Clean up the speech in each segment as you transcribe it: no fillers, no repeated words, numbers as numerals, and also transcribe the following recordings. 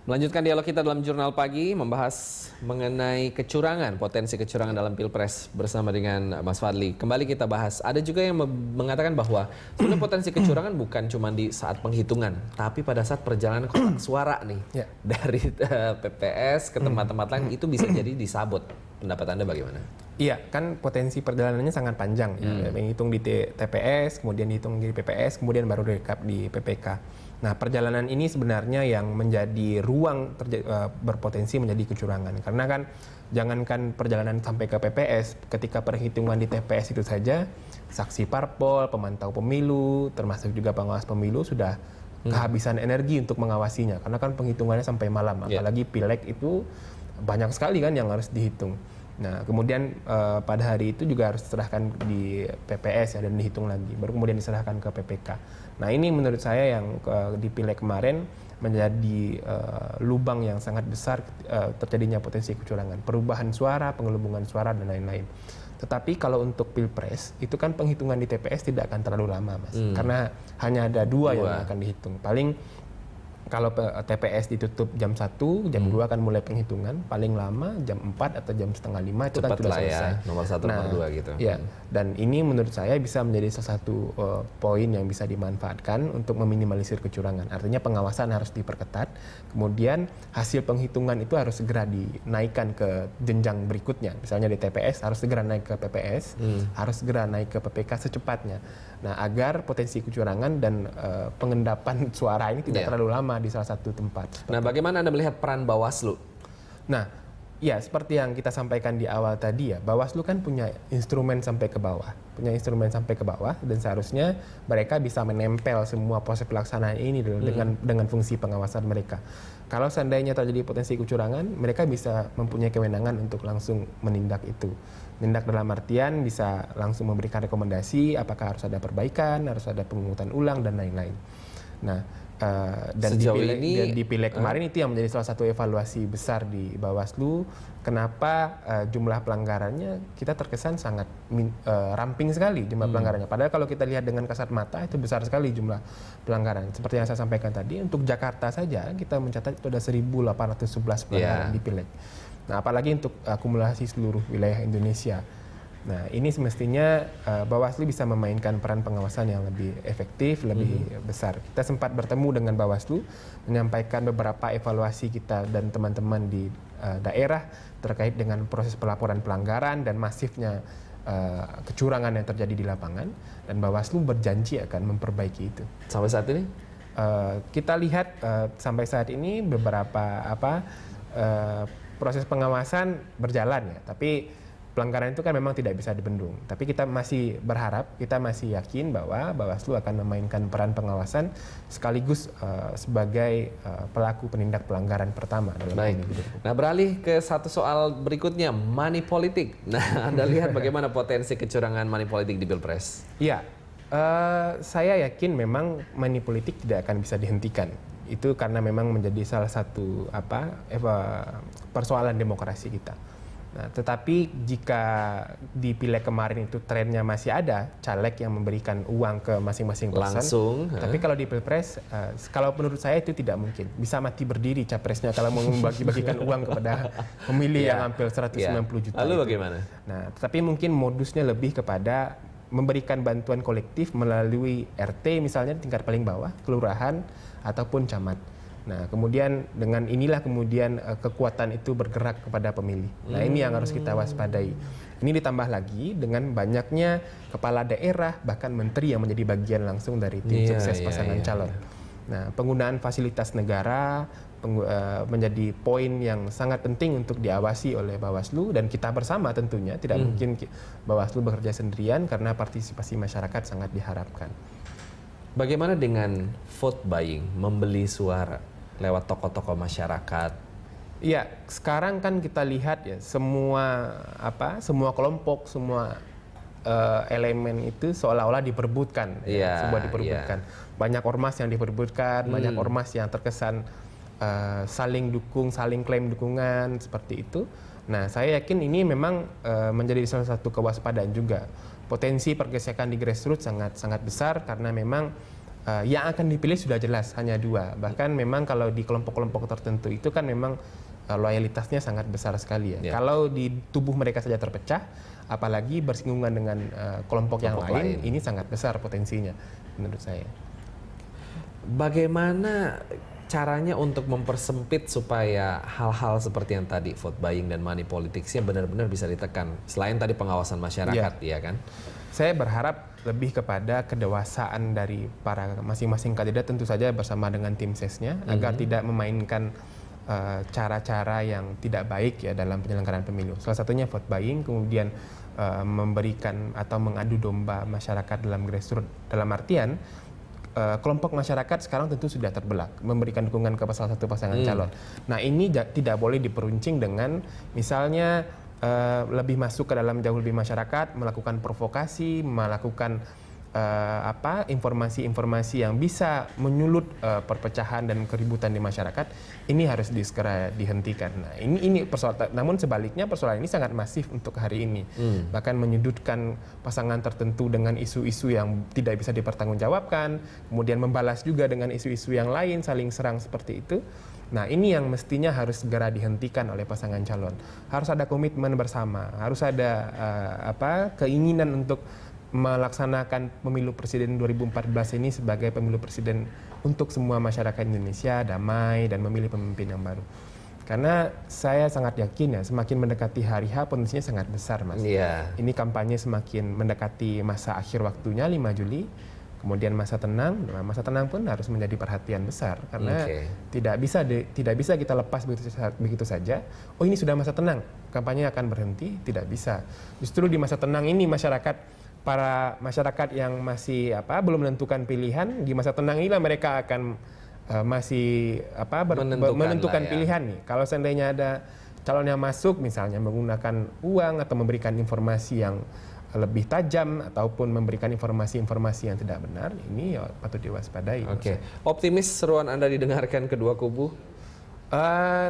Melanjutkan dialog kita dalam Jurnal Pagi, membahas mengenai kecurangan, potensi kecurangan dalam Pilpres bersama dengan Mas Fadli. Kembali kita bahas, ada juga yang mengatakan bahwa sebenarnya potensi kecurangan bukan cuma di saat penghitungan, tapi pada saat perjalanan kotak suara nih, dari PPS ke tempat-tempat lain, itu bisa jadi disabot. Pendapat Anda bagaimana? Iya, kan potensi perjalanannya sangat panjang. Menghitung di TPS, kemudian dihitung di PPS, kemudian baru direkap di PPK. Nah, perjalanan ini sebenarnya yang menjadi ruang berpotensi menjadi kecurangan. Karena kan jangankan perjalanan sampai ke PPS, ketika perhitungan di TPS itu saja, saksi parpol, pemantau pemilu, termasuk juga pengawas pemilu sudah kehabisan energi untuk mengawasinya. Karena kan penghitungannya sampai malam, apalagi pileg itu banyak sekali kan yang harus dihitung. Nah, kemudian pada hari itu juga harus diserahkan di PPS ya, dan dihitung lagi, baru kemudian diserahkan ke PPK. Nah, ini menurut saya yang di pileg kemarin menjadi lubang yang sangat besar terjadinya potensi kecurangan, perubahan suara, penggelembungan suara dan lain-lain. Tetapi kalau untuk Pilpres itu kan penghitungan di TPS tidak akan terlalu lama, Mas, karena hanya ada dua yang akan dihitung. Paling kalau TPS ditutup jam 1, jam 2 akan mulai penghitungan, paling lama jam 4 atau jam setengah 5 itu kan sudah selesai. Ya, nomor 1, nomor 2 gitu. Ya, dan ini menurut saya bisa menjadi salah satu poin yang bisa dimanfaatkan untuk meminimalisir kecurangan. Artinya pengawasan harus diperketat, kemudian hasil penghitungan itu harus segera dinaikkan ke jenjang berikutnya. Misalnya di TPS harus segera naik ke PPS, harus segera naik ke PPK secepatnya. Nah, agar potensi kecurangan dan pengendapan suara ini tidak terlalu lama di salah satu tempat. Nah, bagaimana Anda melihat peran Bawaslu? Nah, ya seperti yang kita sampaikan di awal tadi ya, Bawaslu kan punya instrumen sampai ke bawah. Dan seharusnya mereka bisa menempel semua proses pelaksanaan ini dengan fungsi pengawasan mereka. Kalau seandainya terjadi potensi kecurangan, mereka bisa mempunyai kewenangan untuk langsung menindak itu. Menindak dalam artian bisa langsung memberikan rekomendasi apakah harus ada perbaikan, harus ada pemungutan ulang dan lain-lain. Nah, dan di pileg kemarin itu yang menjadi salah satu evaluasi besar di Bawaslu. Kenapa jumlah pelanggarannya kita terkesan sangat ramping sekali jumlah pelanggarannya. Padahal kalau kita lihat dengan kasat mata itu besar sekali jumlah pelanggaran. Seperti yang saya sampaikan tadi, untuk Jakarta saja kita mencatat itu ada 1.811 pelanggaran di pileg. Nah, apalagi untuk akumulasi seluruh wilayah Indonesia. Nah, ini semestinya Bawaslu bisa memainkan peran pengawasan yang lebih efektif, lebih besar. Kita sempat bertemu dengan Bawaslu, menyampaikan beberapa evaluasi kita dan teman-teman di daerah terkait dengan proses pelaporan pelanggaran dan masifnya kecurangan yang terjadi di lapangan. Dan Bawaslu berjanji akan memperbaiki itu. Sampai saat ini? Kita lihat sampai saat ini beberapa proses pengawasan berjalan ya, tapi pelanggaran itu kan memang tidak bisa dibendung. Tapi kita masih berharap, kita masih yakin bahwa Bawaslu akan memainkan peran pengawasan sekaligus sebagai pelaku penindak pelanggaran pertama dalam pemilu. Nah, beralih ke satu soal berikutnya, money politik. Nah, Anda lihat bagaimana potensi kecurangan money politik di Pilpres? Iya, saya yakin memang money politik tidak akan bisa dihentikan. Itu karena memang menjadi salah satu persoalan demokrasi kita. Nah, tetapi jika di pileg kemarin itu trennya masih ada caleg yang memberikan uang ke masing-masing person, langsung, tapi kalau di Pilpres, kalau menurut saya itu tidak mungkin. Bisa mati berdiri capresnya kalau mau membagi-bagikan uang kepada pemilih yang hampir 190 juta. Lalu itu. bagaimana? Nah, tetapi mungkin modusnya lebih kepada memberikan bantuan kolektif melalui RT misalnya tingkat paling bawah, kelurahan ataupun camat. Nah, kemudian dengan inilah kemudian kekuatan itu bergerak kepada pemilih. Nah, ini yang harus kita waspadai. Ini ditambah lagi dengan banyaknya kepala daerah, bahkan menteri yang menjadi bagian langsung dari tim sukses pasangan calon. Nah, penggunaan fasilitas negara menjadi poin yang sangat penting untuk diawasi oleh Bawaslu dan kita bersama tentunya. Tidak mungkin Bawaslu bekerja sendirian karena partisipasi masyarakat sangat diharapkan. Bagaimana dengan vote buying, membeli suara lewat tokoh-tokoh masyarakat? Iya, sekarang kan kita lihat ya semua kelompok, semua elemen itu seolah-olah diperebutkan, diperebutkan. Banyak ormas yang diperebutkan, banyak ormas yang terkesan saling dukung, saling klaim dukungan seperti itu. Nah, saya yakin ini memang menjadi salah satu kewaspadaan juga. Potensi pergesekan di grassroots sangat besar karena memang yang akan dipilih sudah jelas hanya 2. Bahkan memang kalau di kelompok-kelompok tertentu itu kan memang loyalitasnya sangat besar sekali ya. Kalau di tubuh mereka saja terpecah, apalagi bersinggungan dengan kelompok yang lain, ini sangat besar potensinya menurut saya. Bagaimana caranya untuk mempersempit supaya hal-hal seperti yang tadi vote buying dan money politicsnya benar-benar bisa ditekan selain tadi pengawasan masyarakat, ya kan? Saya berharap lebih kepada kedewasaan dari para masing-masing kandidat tentu saja bersama dengan tim sesnya agar tidak memainkan cara-cara yang tidak baik ya dalam penyelenggaraan pemilu. Salah satunya vote buying, kemudian memberikan atau mengadu domba masyarakat dalam grassroots, dalam artian kelompok masyarakat sekarang tentu sudah terbelah, memberikan dukungan ke salah satu pasangan calon. Nah ini tidak boleh diperuncing dengan misalnya lebih masuk ke dalam jauh lebih masyarakat, melakukan provokasi, melakukan informasi-informasi yang bisa menyulut perpecahan dan keributan di masyarakat. Ini harus segera dihentikan. Nah ini persoalan. Namun sebaliknya persoalan ini sangat masif untuk hari ini. Bahkan menyudutkan pasangan tertentu dengan isu-isu yang tidak bisa dipertanggungjawabkan, kemudian membalas juga dengan isu-isu yang lain, saling serang seperti itu. Nah ini yang mestinya harus segera dihentikan oleh pasangan calon. Harus ada komitmen bersama, harus ada keinginan untuk melaksanakan pemilu presiden 2014 ini sebagai pemilu presiden untuk semua masyarakat Indonesia, damai dan memilih pemimpin yang baru. Karena saya sangat yakin ya, semakin mendekati hari H potensinya sangat besar, Mas. Ini kampanye semakin mendekati masa akhir waktunya 5 Juli. Kemudian masa tenang pun harus menjadi perhatian besar karena tidak bisa kita lepas begitu saja. Oh ini sudah masa tenang, kampanye akan berhenti, tidak bisa. Justru di masa tenang ini para masyarakat yang masih belum menentukan pilihan, di masa tenang inilah mereka akan masih menentukan pilihan nih. Kalau seandainya ada calon yang masuk misalnya menggunakan uang atau memberikan informasi yang lebih tajam ataupun memberikan informasi-informasi yang tidak benar, ini patut diwaspadai. Optimis seruan Anda didengarkan kedua kubu?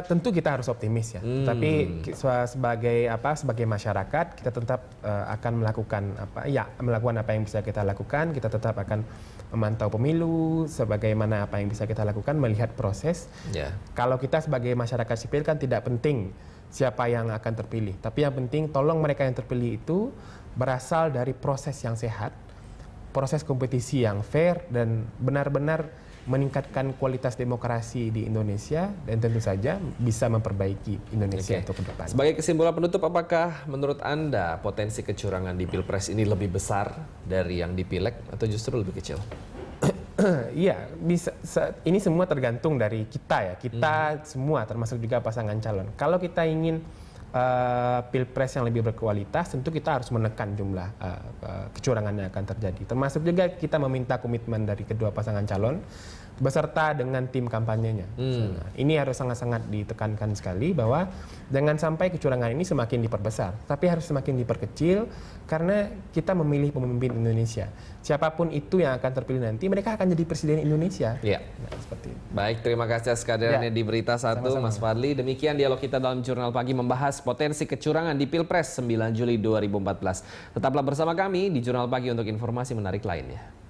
Tentu kita harus optimis ya. Tapi sebagai masyarakat kita tetap akan melakukan apa yang bisa kita lakukan. Kita tetap akan memantau pemilu sebagaimana apa yang bisa kita lakukan, melihat proses. Kalau kita sebagai masyarakat sipil kan tidak penting siapa yang akan terpilih, tapi yang penting tolong mereka yang terpilih itu berasal dari proses yang sehat, proses kompetisi yang fair dan benar-benar meningkatkan kualitas demokrasi di Indonesia dan tentu saja bisa memperbaiki Indonesia untuk ke depan. Sebagai kesimpulan penutup, apakah menurut Anda potensi kecurangan di Pilpres ini lebih besar dari yang di Pileg atau justru lebih kecil? Iya, bisa. Ini semua tergantung dari kita ya. Kita semua termasuk juga pasangan calon. Kalau kita ingin Pilpres yang lebih berkualitas, tentu kita harus menekan jumlah kecurangan yang akan terjadi. Termasuk juga kita meminta komitmen dari kedua pasangan calon beserta dengan tim kampanyenya. Nah, ini harus sangat-sangat ditekankan sekali bahwa jangan sampai kecurangan ini semakin diperbesar, tapi harus semakin diperkecil karena kita memilih pemimpin Indonesia. Siapapun itu yang akan terpilih nanti, mereka akan jadi presiden Indonesia. Nah, seperti itu. Baik, terima kasih atas kehadirannya di Berita 1, Mas Fadli. Demikian dialog kita dalam Jurnal Pagi membahas potensi kecurangan di Pilpres 9 Juli 2014. Tetaplah bersama kami di Jurnal Pagi untuk informasi menarik lainnya.